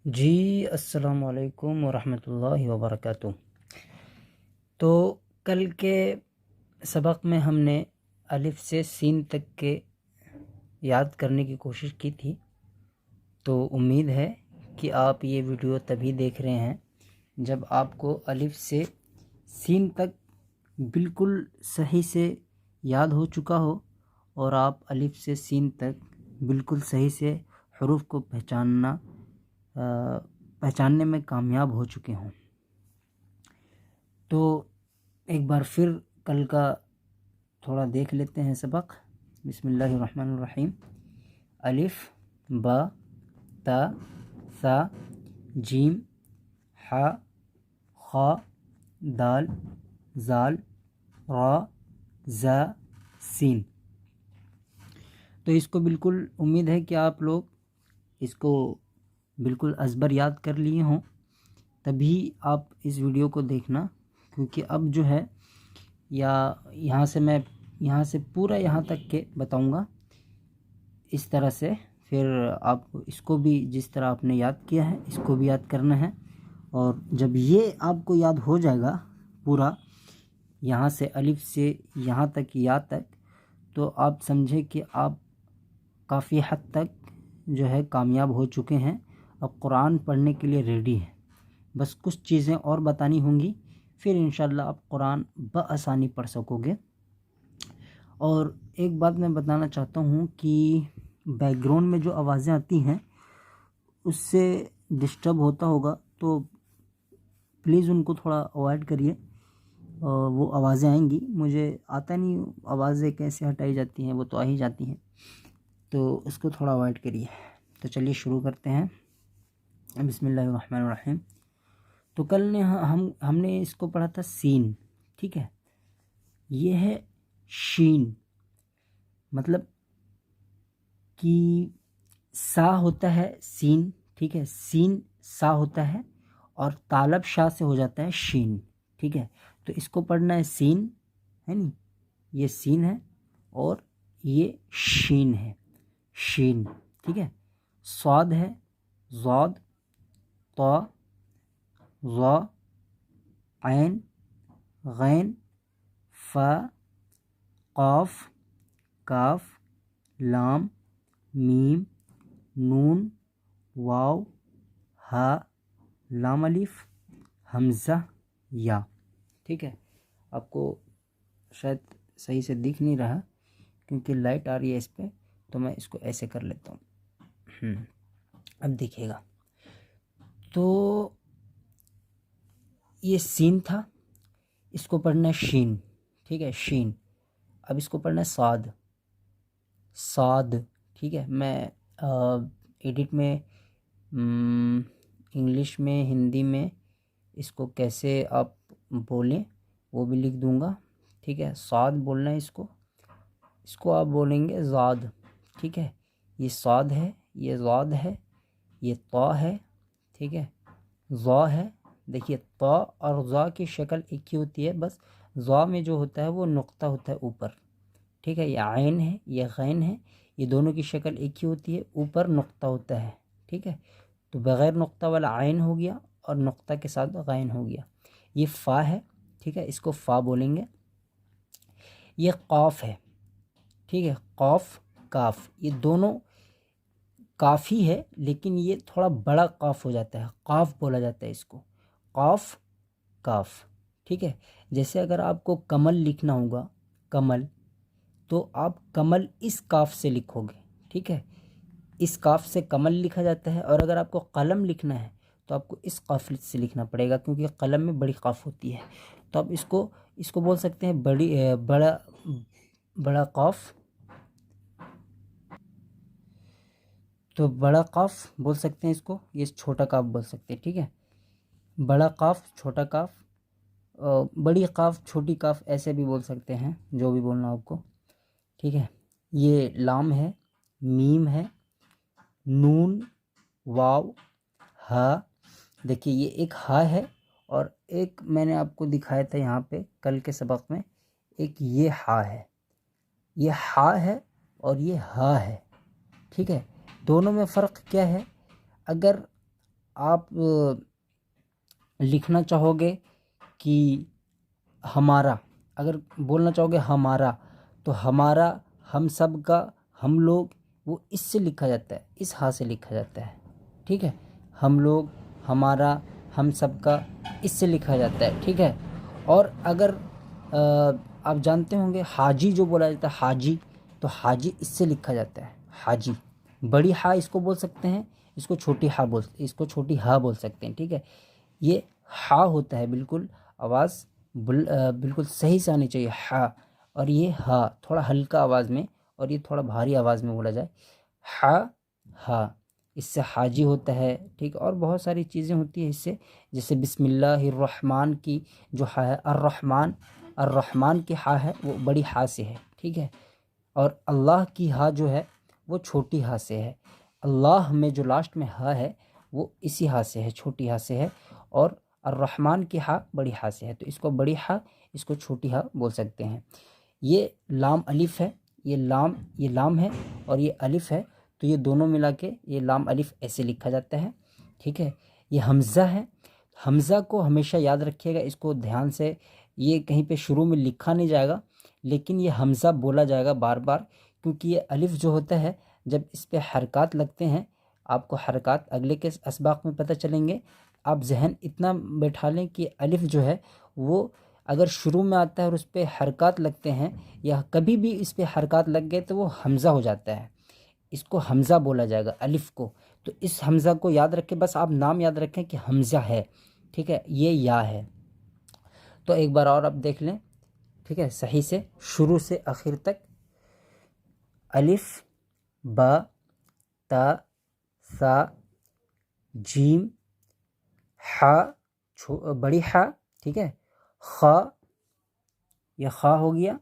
जी, अस्सलाम वालेकुम वरहमतुल्लाहि वबरकातुह। तो कल के सबक में हमने अलिफ से सीन तक के याद करने की कोशिश की थी। तो उम्मीद है कि आप ये वीडियो तभी देख रहे हैं जब आपको अलिफ से सीन तक बिल्कुल सही से याद हो चुका हो और आप अलिफ से सीन तक बिल्कुल सही से हरूफ को पहचानने में कामयाब हो चुके हों। तो एक बार फिर कल का थोड़ा देख लेते हैं सबक। बिस्मिल्लाहिर्रहमानिर्रहीम। अलिफ, बा, ता, सा, जीम, हा, खा, दाल, जाल, रा, जा, सीन। तो इसको बिल्कुल उम्मीद है कि आप लोग इसको बिल्कुल अज़बर याद कर लिए हों, तभी आप इस वीडियो को देखना, क्योंकि अब जो है यहाँ से पूरा यहाँ तक के बताऊँगा इस तरह से। फिर आप इसको भी जिस तरह आपने याद किया है इसको भी याद करना है। और जब ये आपको याद हो जाएगा पूरा, यहाँ से अलिफ से यहाँ तक या तक, तो आप समझे कि आप काफ़ी हद तक जो है कामयाब हो चुके हैं, अब कुरान पढ़ने के लिए रेडी हैं। बस कुछ चीज़ें और बतानी होंगी, फिर इंशाल्लाह आप कुरान बआसानी पढ़ सकोगे। और एक बात मैं बताना चाहता हूँ कि बैकग्राउंड में जो आवाज़ें आती हैं उससे डिस्टर्ब होता होगा, तो प्लीज़ उनको थोड़ा अवॉइड करिए। वो आवाज़ें आएंगी, मुझे आता नहीं आवाज़ें कैसे हटाई जाती हैं, वो तो आ ही जाती हैं, तो उसको थोड़ा अवॉइड करिए। तो चलिए शुरू करते हैं। बिस्मिल्लाहिर्रहमानिर्रहीम। तो कल ने हमने इसको पढ़ा था सीन, ठीक है। ये है शीन, मतलब कि सा होता है सीन, ठीक है। सीन सा होता है और तालब शाह से हो जाता है शीन, ठीक है। तो इसको पढ़ना है सीन, है नी, ये सीन है और ये शीन है, शीन, ठीक है। स्वाद है ज़ाद, ता, ज़ा, ऐन, गैन, फ़ा, क़ाफ, काफ, लाम, मीम, नून, वाव, हा, लाम अलिफ, हमज़ा, या, ठीक है। आपको शायद सही से दिख नहीं रहा क्योंकि लाइट आ रही है इस पर, तो मैं इसको ऐसे कर लेता हूँ। अब देखिएगा, तो ये सीन था, इसको पढ़ना है शीन, ठीक है, शीन। अब इसको पढ़ना है साद, साद, ठीक है। मैं एडिट में इंग्लिश में हिंदी में इसको कैसे आप बोलें वो भी लिख दूंगा, ठीक है। साद बोलना है इसको आप बोलेंगे ज़ाद, ठीक है। ये साद है, ये ज़ाद है, ये ता है, ठीक है, ज़ा है। देखिए ता और ज़ा की शक्ल एक ही होती है, बस ज़ा में जो होता है वो नुक्ता होता है ऊपर, ठीक है। ये आइन है, ये गैन है, ये दोनों की शक्ल एक ही होती है, ऊपर नुक्ता होता है, ठीक है। तो बग़ैर नुक्ता वाला आइन हो गया और नुक्ता के साथ गैन हो गया। ये फ़ा है, ठीक है, इसको फ़ा बोलेंगे। ये क़ाफ़ है, ठीक है, क़ाफ़, काफ, ये दोनों काफ़ी है, लेकिन ये थोड़ा बड़ा काफ हो जाता है, काफ बोला जाता है इसको, काफ, काफ, ठीक है। जैसे अगर आपको कमल लिखना होगा, कमल, तो आप कमल इस काफ से लिखोगे, ठीक है, इस काफ से कमल लिखा जाता है। और अगर आपको कलम लिखना है तो आपको इस काफ से लिखना पड़ेगा, क्योंकि कलम में बड़ी काफ होती है। तो आप इसको बोल सकते हैं बड़ा काफ, तो बड़ा काफ बोल सकते हैं इसको, ये छोटा काफ बोल सकते हैं, ठीक है। बड़ा काफ, छोटा काफ, बड़ी काफ, छोटी काफ, ऐसे भी बोल सकते हैं, जो भी बोलना आपको, ठीक है। ये लाम है, मीम है, नून, वाव, हा। देखिए ये एक हा है और एक मैंने आपको दिखाया था यहाँ पे कल के सबक में, एक ये हा है, ये हा है और ये हा है, ठीक है। दोनों में फ़र्क क्या है? अगर आप लिखना चाहोगे कि हमारा, अगर बोलना चाहोगे हमारा, तो हमारा, हम सब का, हम लोग, वो इससे लिखा जाता है, इस हा से लिखा जाता है। ठीक है, हम लोग, हमारा, हम सब का, इससे लिखा जाता है। ठीक है, और अगर आप जानते होंगे हाजी जो बोला जाता है, हाजी, तो हाजी इससे लिखा जाता है, हाजी। बड़ी हा इसको बोल सकते हैं, इसको छोटी हा इसको छोटी हा बोल सकते हैं। ठीक है, ये हा होता है, बिल्कुल आवाज़ बिल्कुल सही से आनी चाहिए, हा। और ये हा थोड़ा हल्का आवाज़ में, और ये थोड़ा भारी आवाज़ में बोला जाए, हा, हा, इससे हाजी होता है। ठीक, और बहुत सारी चीज़ें होती है इससे, जैसे बिस्मिल्लाहिर्रहमान की जो हा है, अर्रहमान, अर्रहमान की हा है वो बड़ी हा से है। ठीक है, और अल्लाह की हा जो है वो छोटी हा से है। अल्लाह में जो लास्ट में हा है वो इसी हा से है, छोटी हा से है, और अर्रहमान की हा बड़ी हा से है। तो इसको बड़ी हा, इसको छोटी हा बोल सकते हैं। ये लाम अलिफ है, ये लाम है, और ये अलिफ है, तो ये दोनों मिला के ये लाम अलिफ ऐसे लिखा जाता है। ठीक है, ये हमज़ा है, हमज़ा को हमेशा याद रखिएगा, इसको ध्यान से, ये कहीं पे शुरू में लिखा नहीं जाएगा, लेकिन ये हमज़ा बोला जाएगा बार बार, क्योंकि ये अलिफ जो होता है जब इस पे हरकत लगते हैं, आपको हरकत अगले के असबाक में पता चलेंगे। आप जहन इतना बैठा लें कि अलिफ जो है वो अगर शुरू में आता है और उस पर हरकत लगते हैं, या कभी भी इस पर हरकत लग गए, तो वो हमज़ा हो जाता है, इसको हमज़ा बोला जाएगा अलिफ को। तो इस हमज़ा को याद रखें, बस आप नाम याद रखें कि हमज़ा है। ठीक है, ये या है। तो एक बार और आप देख लें, ठीक है, सही से शुरू से आखिर तक, अलिफ, बा, ता, सा, जीम, हा, बड़ी हा, ठीक है, खा, यह खा हो गया।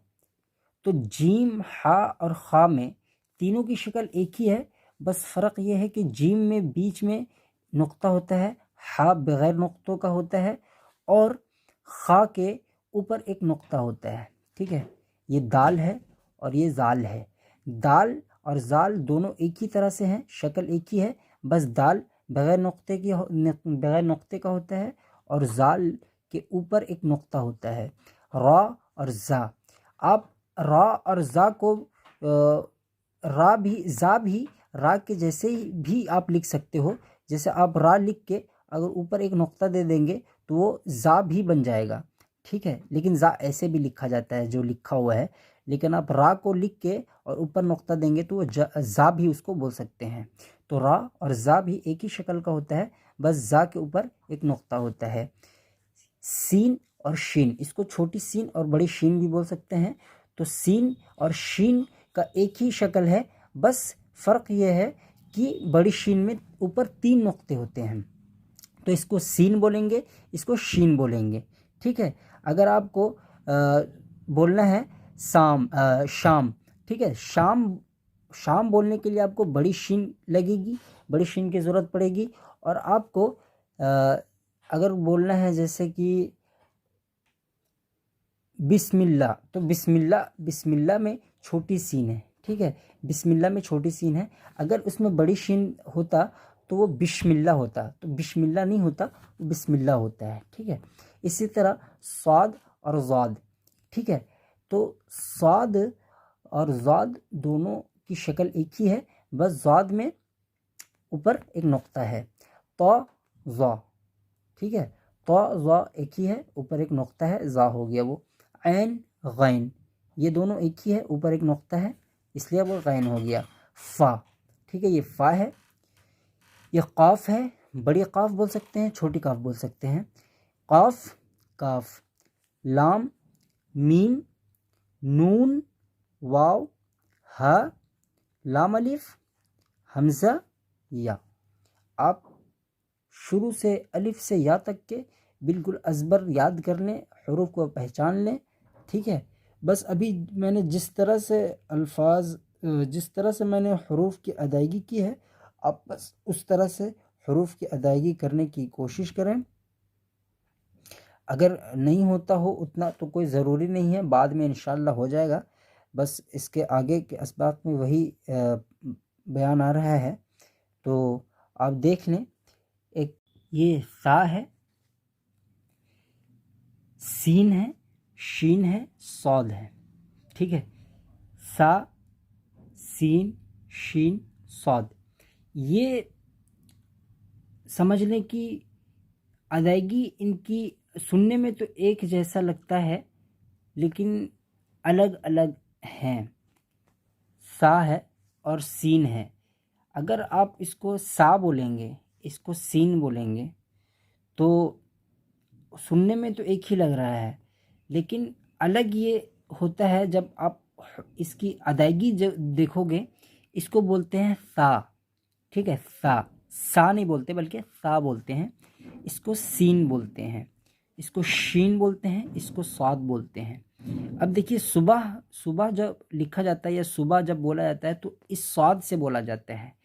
तो जीम, हा और खा में तीनों की शक्ल एक ही है, बस फ़र्क ये है कि जीम में बीच में नुक्ता होता है, हा बग़ैर नुक्तों का होता है, और खा के ऊपर एक नुक्ता होता है। ठीक है, ये दाल है और ये जाल है। दाल और जाल दोनों एक ही तरह से हैं, शक्ल एक ही है, बस दाल बग़ैर नुक्ते का होता है, और जाल के ऊपर एक नुक्ता होता है। रा और जा, आप रा और जा को जा भी रा के जैसे ही भी आप लिख सकते हो। जैसे आप रा लिख के अगर ऊपर एक नुक्ता दे देंगे तो वो जा भी बन जाएगा। ठीक है, लेकिन जा ऐसे भी लिखा जाता है जो लिखा हुआ है, लेकिन आप रा को लिख के और ऊपर नुक्ता देंगे तो वो जा भी उसको बोल सकते हैं। तो रा और जा भी एक ही शक्ल का होता है, बस जा के ऊपर एक नुक्ता होता है। सीन और शीन, इसको छोटी सीन और बड़ी शीन भी बोल सकते हैं। तो सीन और शीन का एक ही शक्ल है, बस फ़र्क ये है कि बड़ी शीन में ऊपर 3 नुक्ते होते हैं, तो इसको सीन बोलेंगे, इसको शीन बोलेंगे। ठीक है, अगर आपको बोलना है शाम, ठीक है, शाम बोलने के लिए आपको बड़ी शीन लगेगी, बड़ी शीन की ज़रूरत पड़ेगी। और आपको अगर बोलना है जैसे कि बिस्मिल्लाह, तो बिस्मिल्लाह में छोटी सीन है। ठीक है, बिस्मिल्लाह में छोटी सीन है, अगर उसमें बड़ी शीन होता तो वो बिस्मिल्लाह होता, तो बिस्मिल्लाह नहीं होता, वो बिस्मिल्लाह होता है। ठीक है, इसी तरह स्वाद और ज़ाद, ठीक है, तो स्वाद और ज़ाद दोनों की शक्ल एक ही है, बस ज़ाद में ऊपर एक नुक्ता है। तो ज़ा, ठीक है, तो ज़ा एक ही है, ऊपर एक नुक्ता है, ज़ा हो गया वो। ऐन, गैन, ये दोनों एक ही है, ऊपर एक नुक्ता है, इसलिए वो गैन हो गया। फ़ा, ठीक है, ये फ़ा है। ये क़ाफ़ है, बड़ी क़ाफ़ बोल सकते हैं, छोटी क़ाफ़ बोल सकते हैं। क़ाफ़, काफ़, लाम, मीम, नून, वाव, हा, लाम अलिफ, हमज़ा, या। आप शुरू से अलिफ से या तक के बिल्कुल अज़बर याद कर लें, हरूफ को पहचान लें। ठीक है, बस अभी मैंने जिस तरह से मैंने हरूफ की अदायगी की है, आप बस उस तरह से हरूफ की अदायगी करने की कोशिश करें। अगर नहीं होता हो उतना तो कोई ज़रूरी नहीं है, बाद में इंशाअल्लाह हो जाएगा। बस इसके आगे के असबाक में वही बयान आ रहा है, तो आप देख लें। एक ये सा है, सीन है, शीन है, सौद है। ठीक है, सा, सीन, शीन, सौद। ये समझ लें कि अदायगी इनकी सुनने में तो एक जैसा लगता है लेकिन अलग अलग हैं। सा है और सीन है। अगर आप इसको सा बोलेंगे, इसको सीन बोलेंगे तो सुनने में तो एक ही लग रहा है, लेकिन अलग ये होता है जब आप इसकी अदायगी जब देखोगे। इसको बोलते हैं सा। ठीक है, सा नहीं बोलते बल्कि सा बोलते हैं। इसको सीन बोलते हैं, इसको शीन बोलते हैं, इसको सौद बोलते हैं। अब देखिए, सुबह सुबह जब लिखा जाता है या सुबह जब बोला जाता है तो इस सौद से बोला जाता है।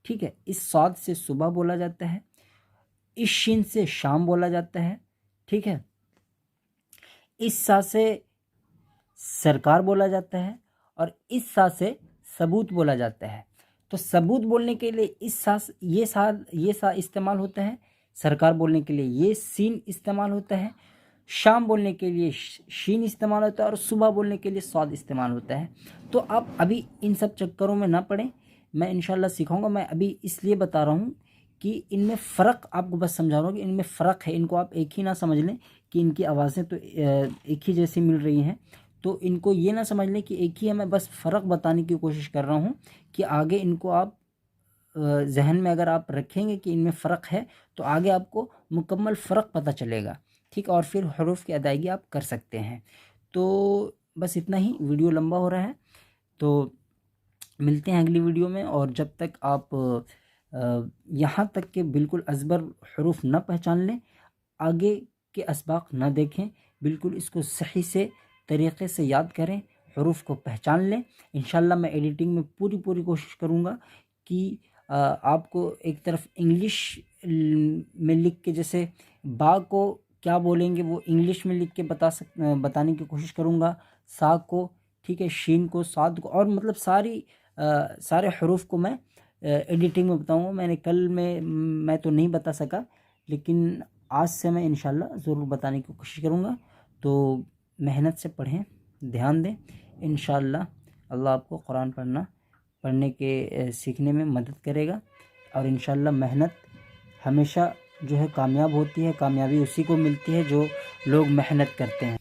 ठीक है, इस सौद से सुबह बोला जाता है, इस शीन से शाम बोला जाता है। ठीक है, इस सा से सरकार बोला जाता है और इस सा से सबूत बोला जाता है। तो सबूत बोलने के लिए इस सा, ये सा इस्तेमाल होता है। सरकार बोलने के लिए ये सीन इस्तेमाल होता है। शाम बोलने के लिए शीन इस्तेमाल होता है और सुबह बोलने के लिए सौद इस्तेमाल होता है। तो आप अभी इन सब चक्करों में ना पड़ें, मैं इंशाल्लाह सिखाऊंगा। मैं अभी इसलिए बता रहा हूँ कि इनमें फ़र्क आपको बस समझा रहा हूँ कि इनमें फ़र्क है। इनको आप एक ही ना समझ लें कि इनकी आवाज़ें तो एक ही जैसी मिल रही हैं, तो इनको ये ना समझ लें कि एक ही है। मैं बस फ़र्क बताने की कोशिश कर रहा हूँ कि आगे इनको आप जहन में अगर आप रखेंगे कि इनमें फ़र्क है तो आगे आपको मुकम्मल फ़र्क पता चलेगा। ठीक, और फिर हरूफ की अदायगी आप कर सकते हैं। तो बस इतना ही, वीडियो लंबा हो रहा है तो मिलते हैं अगली वीडियो में। और जब तक आप यहाँ तक के बिल्कुल अज़बर हरूफ न पहचान लें, आगे के असबाक न देखें, बिल्कुल इसको सही से तरीक़े से याद करें, हरूफ को पहचान लें। इंशाल्लाह मैं एडिटिंग में पूरी कोशिश करूँगा कि आपको एक तरफ इंग्लिश में लिख के, जैसे बा को क्या बोलेंगे वो इंग्लिश में लिख के बताने की कोशिश करूँगा। सा को, ठीक है, शीन को, साद को, और मतलब सारे हरूफ को मैं एडिटिंग में बताऊँगा। मैं तो नहीं बता सका, लेकिन आज से मैं इंशाल्लाह ज़रूर बताने की कोशिश करूँगा। तो मेहनत से पढ़ें, ध्यान दें, इंशाल्लाह अल्लाह आपको कुरान पढ़ने के सीखने में मदद करेगा। और इंशाल्लाह मेहनत हमेशा जो है कामयाब होती है। कामयाबी उसी को मिलती है जो लोग मेहनत करते हैं।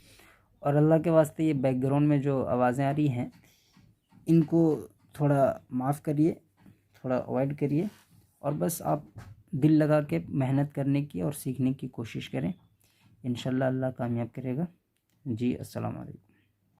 और अल्लाह के वास्ते ये बैकग्राउंड में जो आवाज़ें आ रही हैं इनको थोड़ा माफ़ करिए, थोड़ा अवॉइड करिए, और बस आप दिल लगा के मेहनत करने की और सीखने की कोशिश करें। इंशाल्लाह अल्लाह कामयाब करेगा। जी, अस्सलाम वालेकुम।